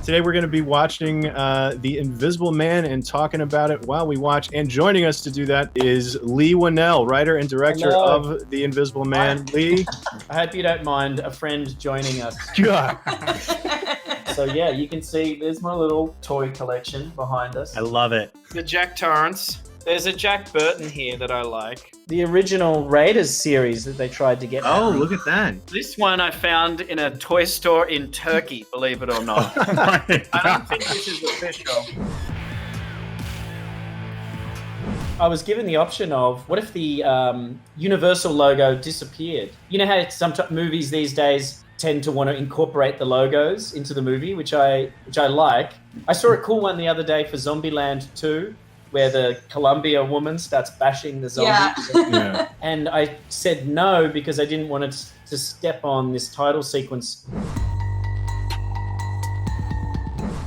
Today we're going to be watching The Invisible Man and talking about it while we watch. And joining us to do that is Lee Winnell, writer and director of The Invisible Man. Lee? I hope you don't mind a friend joining us. God. So yeah, you can see there's my little toy collection behind us. I love it. The Jack Torrance. There's a Jack Burton here that I like. The original Raiders series that they tried to get. Oh, look at that. This one I found in a toy store in Turkey, believe it or not. I don't think this is official. I was given the option of, what if the Universal logo disappeared? You know how some movies these days tend to want to incorporate the logos into the movie, which I like. I saw a cool one the other day for Zombieland 2, where the Columbia woman starts bashing the zombies. Yeah. And I said no because I didn't want it to step on this title sequence.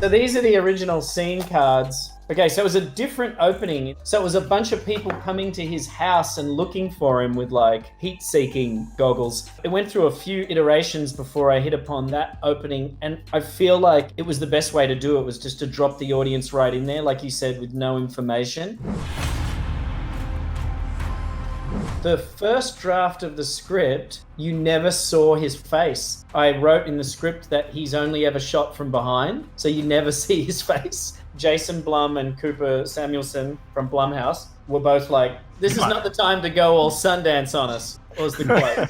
So these are the original scene cards. Okay, so it was a different opening. So it was a bunch of people coming to his house and looking for him with like heat-seeking goggles. It went through a few iterations before I hit upon that opening, and I feel like it was the best way to do it, was just to drop the audience right in there, like you said, with no information. The first draft of the script, you never saw his face. I wrote in the script that he's only ever shot from behind, so you never see his face. Jason Blum and Cooper Samuelson from Blumhouse were both like, "This is not the time to go all Sundance on us," was the quote.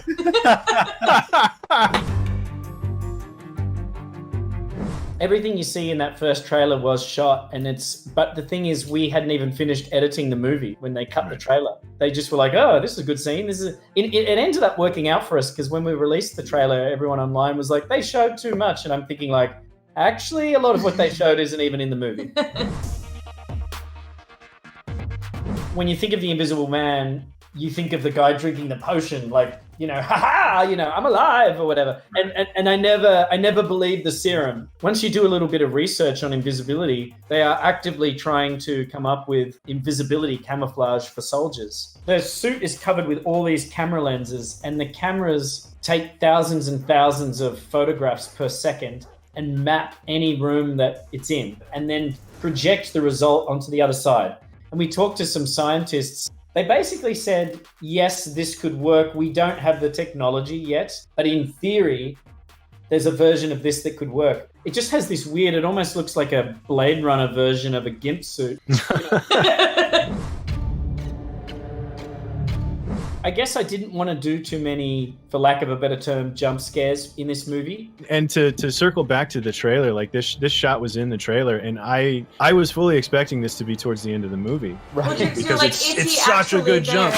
Everything you see in that first trailer was shot, but the thing is, we hadn't even finished editing the movie when they cut the trailer. They just were like, "Oh, this is a good scene." It ended up working out for us, because when we released the trailer, everyone online was like, "They showed too much," and I'm thinking like, actually, a lot of what they showed isn't even in the movie. When you think of The Invisible Man, you think of the guy drinking the potion, like, I'm alive or whatever. And I never believed the serum. Once you do a little bit of research on invisibility, they are actively trying to come up with invisibility camouflage for soldiers. The suit is covered with all these camera lenses, and the cameras take thousands and thousands of photographs per second and map any room that it's in, and then project the result onto the other side. And we talked to some scientists. They basically said, yes, this could work. We don't have the technology yet, but in theory, there's a version of this that could work. It just has this weird, it almost looks like a Blade Runner version of a GIMP suit. I guess I didn't want to do too many, for lack of a better term, jump scares in this movie. And to circle back to the trailer, like this shot was in the trailer, and I was fully expecting this to be towards the end of the movie. Right. Because like, it's such a good jump.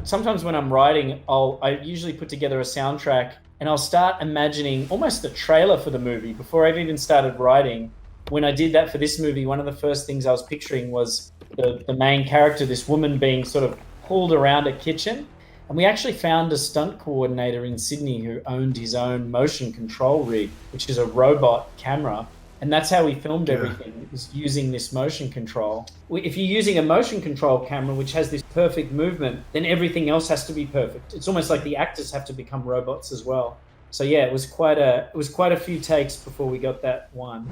Sometimes when I'm writing, I usually put together a soundtrack, and I'll start imagining almost the trailer for the movie before I've even started writing. When I did that for this movie, one of the first things I was picturing was the main character, this woman, being sort of pulled around a kitchen. And we actually found a stunt coordinator in Sydney who owned his own motion control rig, which is a robot camera. And that's how we filmed everything. It was using this motion control. If you're using a motion control camera, which has this perfect movement, then everything else has to be perfect. It's almost like the actors have to become robots as well. So yeah, it was quite a few takes before we got that one.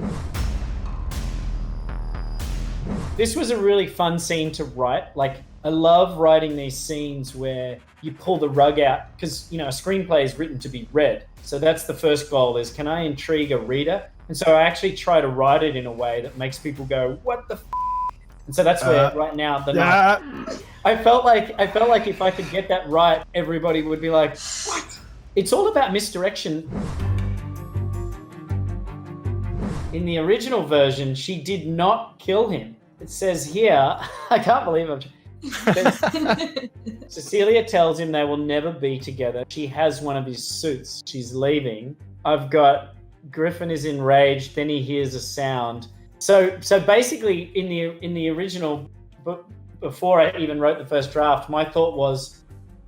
This was a really fun scene to write. Like, I love writing these scenes where you pull the rug out, because, a screenplay is written to be read. So that's the first goal, is can I intrigue a reader? And so I actually try to write it in a way that makes people go, what the f***? And so that's where right now, I felt like if I could get that right, everybody would be like, what? It's all about misdirection. In the original version, she did not kill him. It says here, I can't believe Cecilia tells him they will never be together. She has one of his suits. She's leaving. I've got Griffin is enraged. Then he hears a sound. So basically, in the original, before I even wrote the first draft, my thought was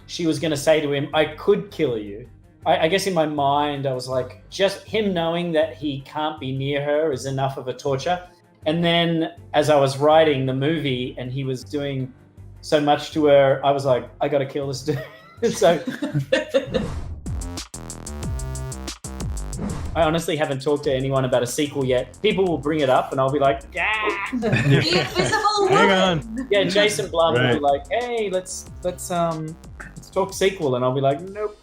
she was going to say to him, "I could kill you." I guess in my mind, I was like, just him knowing that he can't be near her is enough of a torture. And then as I was writing the movie and he was doing so much to her, I was like, I got to kill this dude. So I honestly haven't talked to anyone about a sequel yet. People will bring it up, and I'll be like, yeah. The Invisible Hang Woman. on. Yeah, Jason Blum will Right. be like, hey, let's talk sequel, and I'll be like, nope.